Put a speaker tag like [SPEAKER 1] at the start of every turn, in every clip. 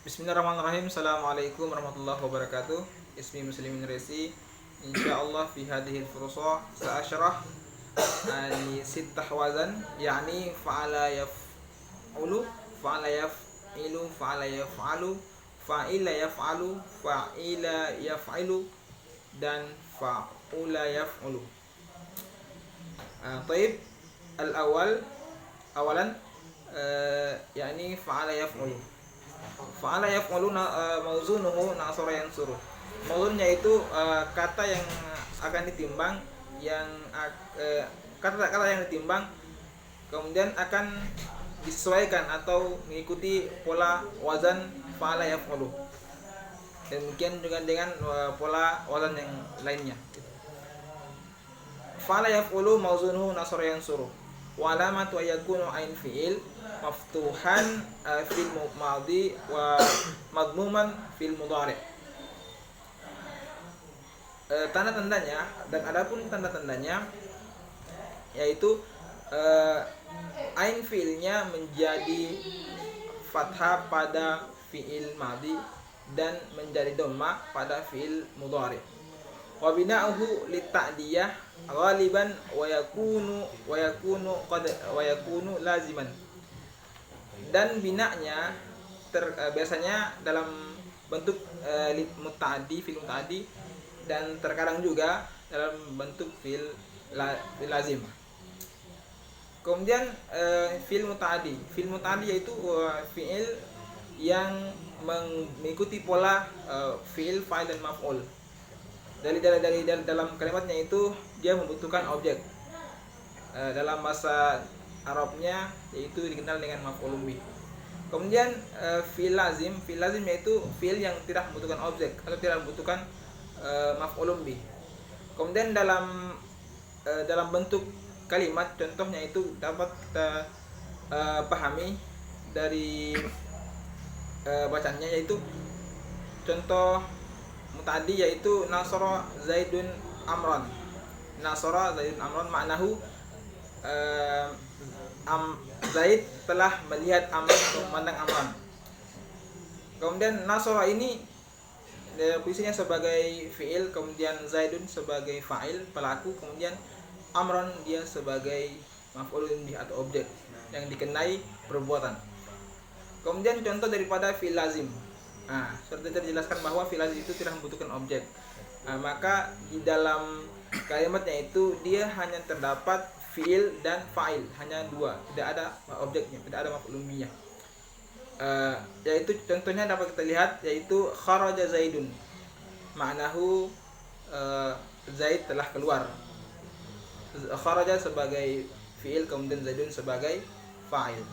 [SPEAKER 1] Bismillahirrahmanirrahim. Assalamualaikum warahmatullahi wabarakatuh. Ismi Muslimin Resi. Insyaallah fi hadhihi al-fursa sa'ashrah ani sittah wazan yakni fa'ala yaf'ulu, fa'ala yaf'ilu, fa'ala yaf'alu, fa'ila yaf'alu, fa'ila yaf'ilu dan fa'ula yaf'ulu. Taib awalan yakni fa'ala yaf'ulu. Fa'ala yaf'aluna mauzunuhu nasara yansuru. Mauzunnya itu kata yang akan ditimbang, yang kata-kata yang ditimbang kemudian akan disesuaikan atau mengikuti pola wazan fa'ala yaf'alu. Demikian juga dengan pola wazan yang lainnya. Fa'ala yaf'alu mauzunuhu nasara yansuru. Wa alamatu yakunu ain fi'il maftuhan fil madhi wa madmuman fil mudhari. Tanda-tandanya dan adapun tanda-tandanya yaitu ain fi'ilnya menjadi fathah pada fi'il madhi dan menjadi dhamma pada fi'il mudhari. Wa bina'uhu lita'diyah ghaliban wa yakunu laziman. Dan binanya biasanya dalam bentuk muta'addi, fil muta'addi, dan terkadang juga dalam bentuk fil lazim. Kemudian fil muta'addi yaitu fi'il yang mengikuti pola fi'il, fa'il dan maf'ul. Dari dalam kalimatnya itu dia membutuhkan objek. Dalam bahasa Arabnya yaitu dikenal dengan maf'ulun bih. Kemudian fi'il lazim yaitu fi'il yang tidak membutuhkan objek atau tidak membutuhkan maf'ulun bih. Kemudian dalam bentuk kalimat, contohnya itu dapat kita pahami dari bacaannya, yaitu contoh muta'addi yaitu nasara zaidun amran. Nasara zaidun amran maknahu Zaid telah melihat Amran atau memandang Amran. Kemudian nasara ini posisinya sebagai fi'il, kemudian Zaidun sebagai fa'il, pelaku, kemudian Amran dia sebagai maf'ulun bih atau objek yang dikenai perbuatan. Kemudian contoh daripada fi'il lazim. Seperti tadi dijelaskan bahwa fi'il lazim itu tidak membutuhkan objek. Maka di dalam kalimatnya itu dia hanya terdapat fi'il dan fa'il, hanya dua, tidak ada objeknya, tidak ada maf'ulun bihnya. Yaitu contohnya dapat kita lihat, yaitu kharaja zaidun, maknahu Zaid telah keluar. Kharaja sebagai fi'il, kemudian zaidun sebagai fa'il.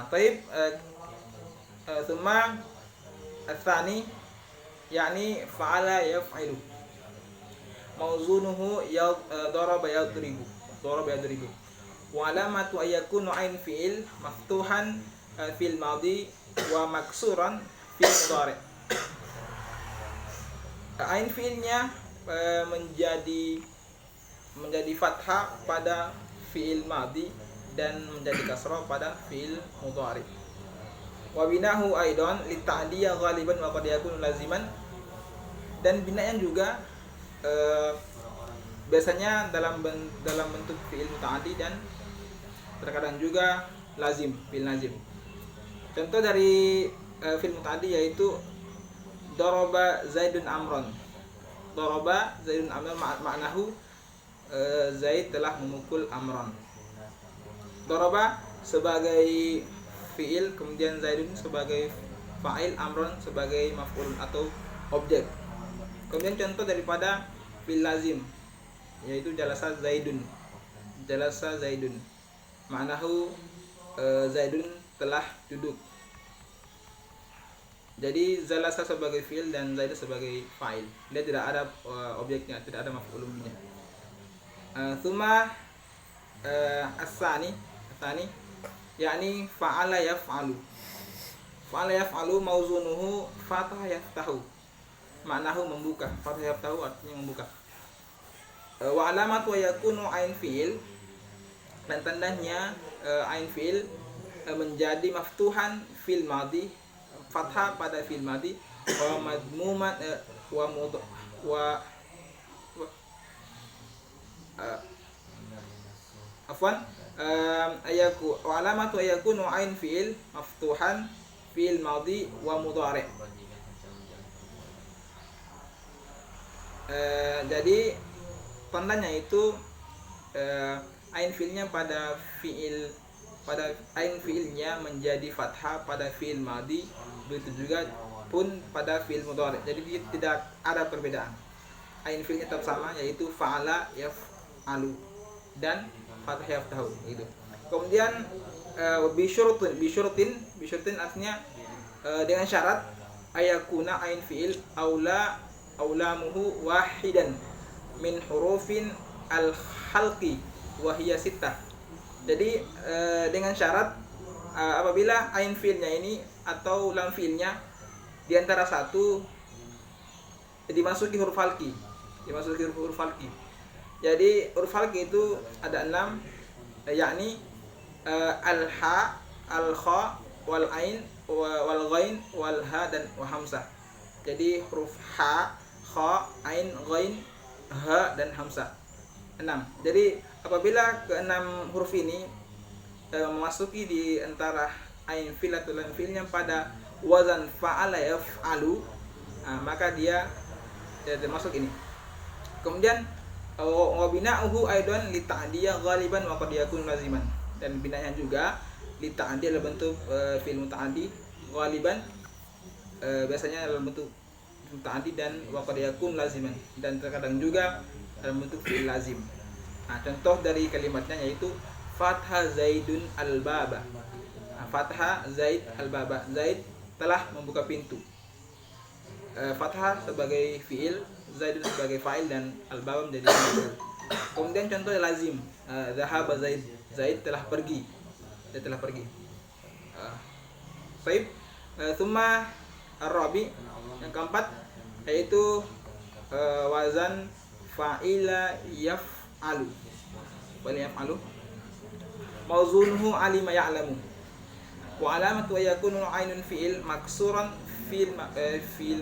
[SPEAKER 1] Taib. Tsumma ats-tsani yakni fa'ala yaf'ilu mauzunuhu daraba yadribu. Wa alamatu ayakunu ain fi'il maftuhan fil madhi wa maksuran fil mudhari. Ain fi'ilnya menjadi fathah pada fi'il madhi dan menjadi kasrah pada fi'il mudhari. Wa binahu aidan lita'diyah ghaliban wa qad yakunu laziman. Dan binanya juga biasanya dalam bentuk fi'il muta'addi dan terkadang juga lazim, fi'il lazim. Contoh dari fi'il muta'addi yaitu daraba zaidun amran. Daraba zaidun amran maknahu Zaid telah memukul Amran. Daraba sebagai fi'il, kemudian zaidun sebagai fa'il, Amran sebagai maf'ul atau objek. Kemudian contoh daripada fi'il lazim yaitu jalasa zaidun. Maknahu zaidun telah duduk. Jadi jalasa sebagai fi'il dan zaid sebagai fa'il. Dia tidak ada objeknya, tidak ada maf'ulun bihnya. Tsumma as-tsani yakni fa'ala yaf'alu. Fa'ala yaf'alu mauzunuhu fatah yaftahu, maknahu membuka. Fatah yaftahu artinya membuka. Wa alamatu yakunu ain fi'il, dan tandanya ain fi'il menjadi maftuhan fil madhi, fathah pada fil madhi, wa madmuman wa mud wa afwan ayaku wa alamatu ayakunu ain fi'il maftuhan fil madhi wa mudhari. Jadi tandanya itu ain fiilnya pada ain fiilnya menjadi fathah pada fiil madhi, begitu juga pun pada fiil mudhari. Jadi tidak ada perbedaan. Ain fiilnya tetap sama, yaitu fa'ala yaf'alu dan fathah yaftahu gitu. Kemudian bisyurutin artinya dengan syarat ayakuna ain fiil aulamuhu wahidan min hurufin al-khalqi wa hiya sittah. Jadi dengan syarat apabila ain fiilnya ini atau lam fiilnya di antara satu dimasuki huruf halqi, Jadi huruf halqi itu ada 6, yakni al-ha, al-kha, wal ain, wal ghain, wal ha dan wa hamzah. Jadi huruf ha, kha, ain, ghain, ha dan hamzah. 6. Jadi apabila ke-6 huruf ini memasuki di antara ain fiil atau lam fiilnya pada wazan fa'ala yaf'alu, maka dia termasuk ini. Kemudian wa bina'uhu aidan li ta'diyah ghaliban wa qad yakun laziman. Dan binanya juga li ta'diyah dalam bentuk fi'il muta'addi, ghaliban biasanya dalam bentuk muta'addi, dan wa qad yakun laziman, dan terkadang juga dalam bentuk fi'il lazim. Contoh dari kalimatnya yaitu fatha zaidun al-baba. Fatha zaid al-baba. Zaid telah membuka pintu. Fathah sebagai fiil, zaidun sebagai fa'il, dan al-baba menjadi fiil. Kemudian contoh lazim, zahaba zaid. Zaid telah pergi. Dia telah pergi. Baik. Tsumma ar-rabi, yang keempat yaitu wazan fa'ila yaf'alu. Mauzunuhu alima ya'lamu. Wa alamatu yakunu ainun fi'il maksuran fil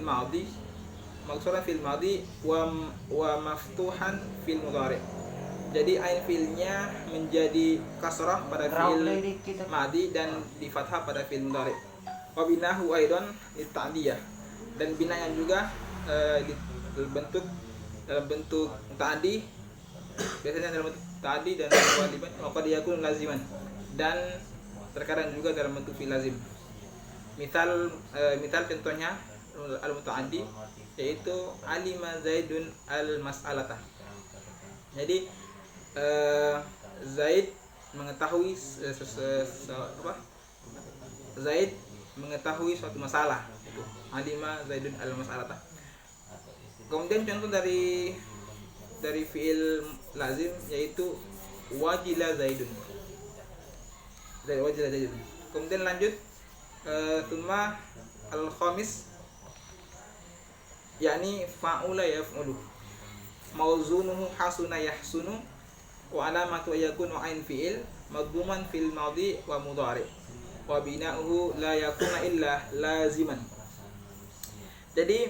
[SPEAKER 1] madhi, wa maftuhan fil mudhari. Jadi ain fiilnya menjadi kasrah pada fiil madhi dan di fathah pada fiil mudhari. Wa binahu aidan lita'diyah, dan binanya juga dalam bentuk ta'di, biasanya dalam bentuk ta'di dan waliban, maka dia yakun laziman, dan terkadang juga dalam bentuk fi'il lazim. Misal contohnya al-muta'addi yaitu alima zaidun al-mas'alata. Jadi Zaid mengetahui Zaid mengetahui suatu masalah, itu alima zaidun al-mas'alata. Kemudian contoh dari fi'il lazim yaitu wajila zaidun. Kemudian lanjut tsumma al-khamis, yakni fa'ula yaf'ulu. Mauzunuhu hasuna yahsunu, wa alamatu yakunu ain fi'il madmuman fil madhi wa mudhari, wa bina'uhu la yakuna illa laziman. Jadi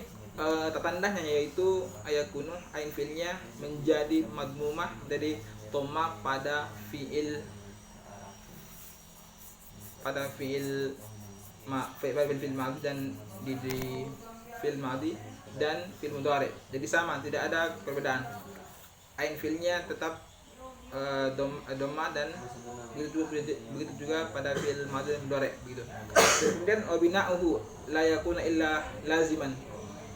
[SPEAKER 1] tandanya yaitu ayakunu ain fiilnya menjadi madmumah dari toma pada fiil madhi dan di fiil madhi dan fiil mudhari. Jadi sama, tidak ada perbedaan. Ain fiilnya tetap dhamma, dan begitu juga pada fiil madhi dan mudhari begitu. Kemudian bina'uhu la yakuna illa laziman,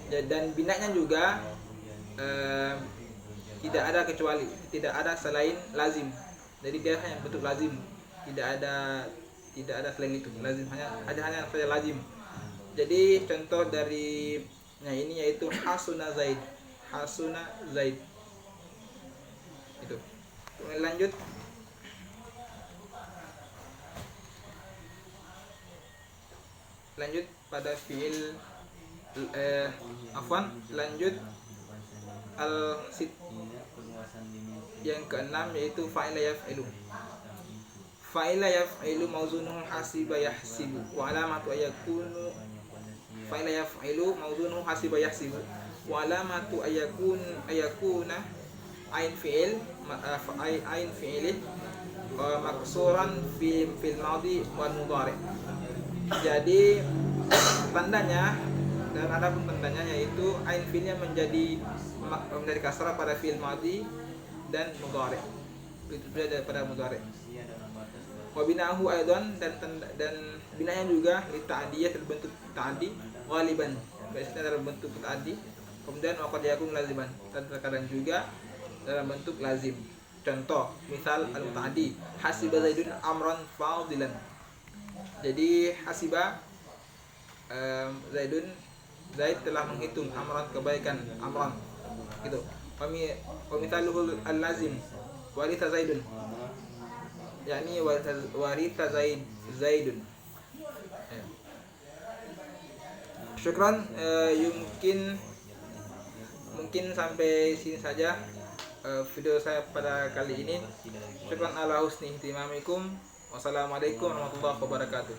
[SPEAKER 1] dan binanya juga tidak ada kecuali, tidak ada selain lazim. Jadi dia hanya bentuk lazim, tidak ada selain itu. Lazim hanya saja lazim. Jadi contoh dari ini yaitu hasuna zaid. Itu. Kemudian lanjut pada fiil lanjut yang keenam yaitu fa'ila yaf'ilu. fa'ila yaf'ilu mawzunuhu hasiba yahsibu wa alamatu ayakunu fa'ila yaf'ilu mawzunuhu hasiba yahsibu wa alamatu ayakuna ain fi'il ain fi'ilih maksuran fil madhi wal mudhari. Jadi tandanya dan ada pun tandanya yaitu ain fi'ilnya menjadi kasrah pada fi'il madhi dan mudhari. Itu berada pada mudhari. Wa binahu aidan dan binanya juga li ta'diyah terbentuk ta'di ghaliban. Biasanya dalam bentuk ta'di. Kemudian wa qad yakun laziman. Dan terkadang juga dalam bentuk lazim. Contoh, misal al-muta'addi hasiba Zaidun amran fadilan. Jadi hasiba Zaid telah menghitung amran kebaikan, amran gitu. Wa mithaluhu al-lazim waritha Zaidun, yakni waritha Zaidun. Syukran, mungkin sampai sini saja video saya pada kali ini. Syukran ala husni ihtimamikum. Wassalamualaikum warahmatullahi wabarakatuh.